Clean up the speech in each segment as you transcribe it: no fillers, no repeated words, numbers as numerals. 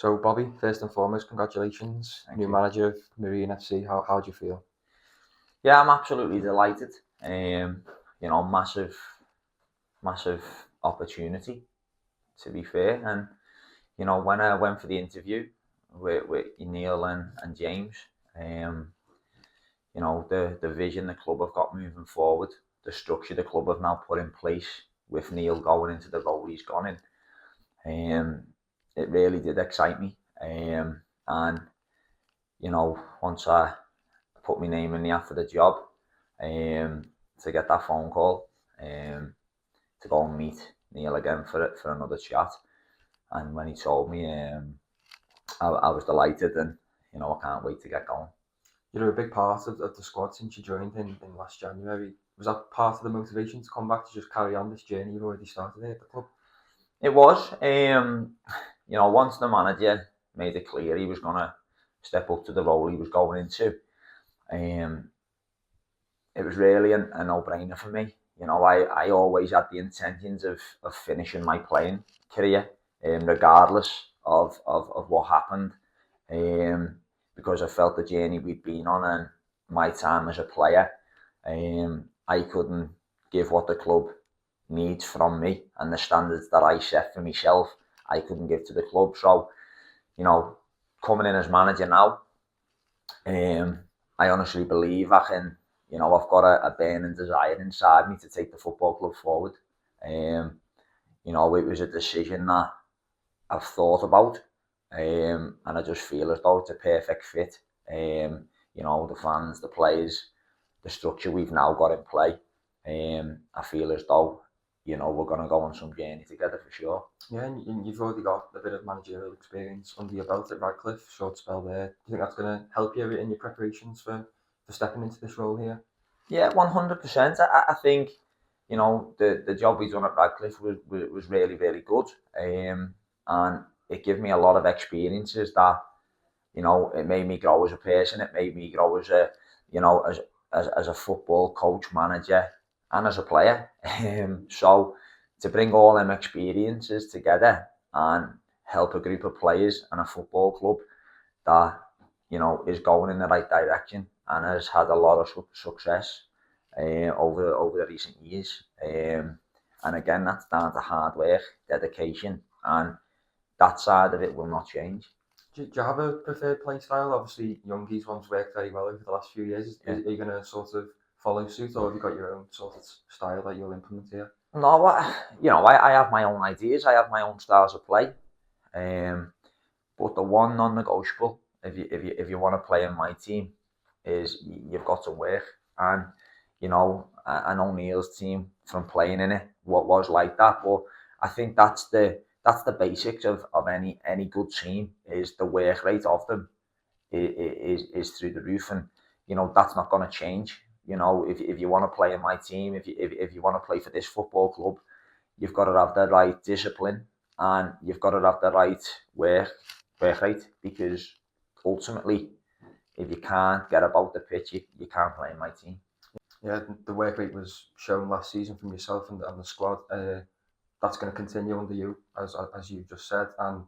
So, Bobby, first and foremost, congratulations. Thank New you. manager of Marine FC. How do you feel? Yeah, I'm absolutely delighted. Massive, massive opportunity, to be fair. And, when I went for the interview with Neil and James, the vision the club have got moving forward, the structure the club have now put in place with Neil going into the role he's gone in, it really did excite me. And, once I put my name in the hat for the job, to get that phone call, to go and meet Neil again for another chat. And when he told me, I was delighted, and I can't wait to get going. You're a big part of the squad since you joined in last January. Was that part of the motivation to come back to just carry on this journey you've already started here at the club? It was. Once the manager made it clear he was going to step up to the role he was going into, it was really a no-brainer for me. I always had the intentions of finishing my playing career, regardless of what happened, because I felt the journey we'd been on and my time as a player, I couldn't give what the club needs from me, and the standards that I set for myself, I couldn't give to the club. So, coming in as manager now, I honestly believe I can. I've got a burning desire inside me to take the football club forward. It was a decision that I've thought about, and I just feel as though it's a perfect fit. The fans, the players, the structure we've now got in play. I feel as though, we're going to go on some journey together for sure. Yeah, and you've already got a bit of managerial experience under your belt at Radcliffe, short spell there. Do you think that's going to help you in your preparations for stepping into this role here? Yeah, 100%. I think, the job we done at Radcliffe was really, really good. And it gave me a lot of experiences that, it made me grow as a person. It made me grow as as a football coach, manager, and as a player. So to bring all them experiences together and help a group of players and a football club that, is going in the right direction and has had a lot of success over the recent years. And again, that's down to hard work, dedication, and that side of it will not change. Do you have a preferred play style? Obviously, Youngie's one's worked very well over the last few years. Yeah. Are you going to sort of follow suit, or have you got your own sort of style that you'll implement here? No, I have my own ideas. I have my own styles of play. But the one non-negotiable, if you want to play in my team, is you've got to work. And I know Neil's team from playing in it what was like that. But I think that's the basics of any good team, is the work rate of them is through the roof, and that's not going to change. If you want to play in my team, if you want to play for this football club, you've got to have the right discipline and you've got to have the right work rate, because ultimately, if you can't get about the pitch, you can't play in my team. Yeah, the work rate was shown last season from yourself and the squad. That's going to continue under you, as you just said. And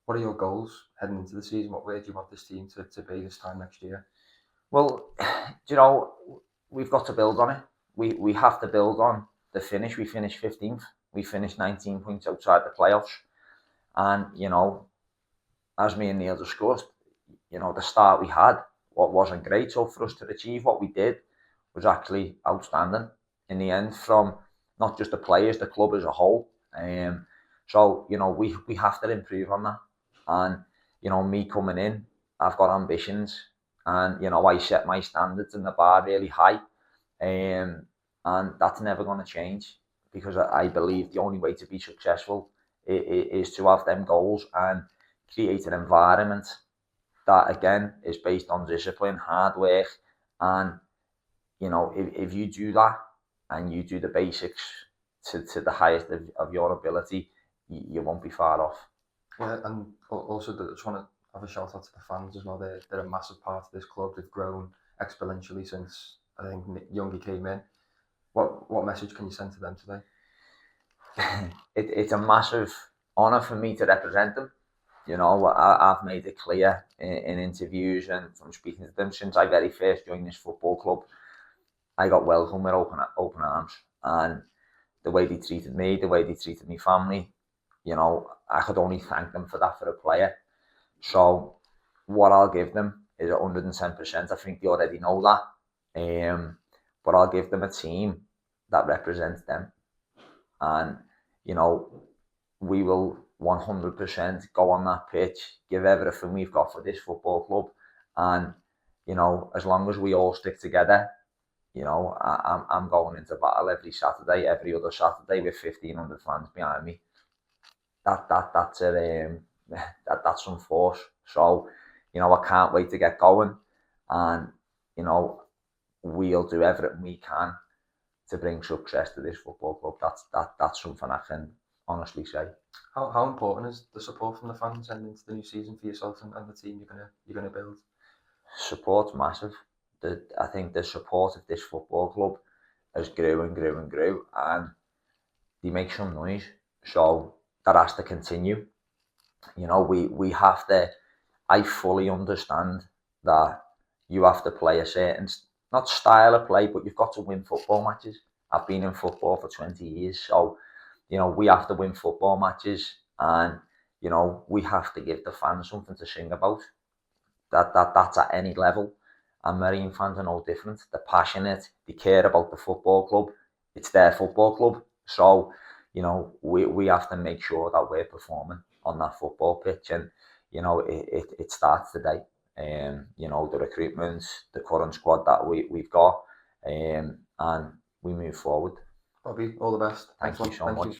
what are your goals heading into the season? Where do you want this team to be this time next year? Well, we've got to build on it. We have to build on the finish. We finished 15th. We finished 19 points outside the playoffs. And, as me and Neil discussed, the start we had, what wasn't great. So for us to achieve what we did was actually outstanding in the end, from not just the players, the club as a whole. So, we have to improve on that. And, me coming in, I've got ambitions, and, I set my standards in the bar really high. And that's never going to change, because I believe the only way to be successful is to have them goals and create an environment that, again, is based on discipline, hard work, and if you do that and you do the basics to the highest of your ability, you won't be far off. Yeah, and also I just want to have a shout out to the fans as well. They're a massive part of this club. They've grown exponentially since, I think, Youngie came in. What message can you send to them today? It's a massive honour for me to represent them. You know, I've made it clear in interviews and from speaking to them since I very first joined this football club, I got welcomed with open arms. And the way they treated me, the way they treated my family, you know, I could only thank them for that for a player. So what I'll give them is 110%. I think they already know that. But I'll give them a team that represents them. And, you know, we will 100% go on that pitch, give everything we've got for this football club. And, you know, as long as we all stick together, you know, I'm going into battle every Saturday, every other Saturday with 1,500 fans behind me. That's some force. So, you know, I can't wait to get going, and you know, we'll do everything we can to bring success to this football club. That's something I can honestly say. How important is the support from the fans heading into the new season for yourself and the team you're gonna build? Support's massive. I think the support of this football club has grew and grew and grew, and they make some noise. So that has to continue. You know, we have to. I fully understand that you have to play a certain, not style of play, but you've got to win football matches. I've been in football for 20 years, so you know we have to win football matches, and you know we have to give the fans something to sing about. That's at any level. And Marine fans are no different. They're passionate. They care about the football club. It's their football club. So, you know, we have to make sure that we're performing on that football pitch. And, you know, it starts today. You know, the recruitment, the current squad that we've got, and we move forward. Bobby, all the best. Thank you so much.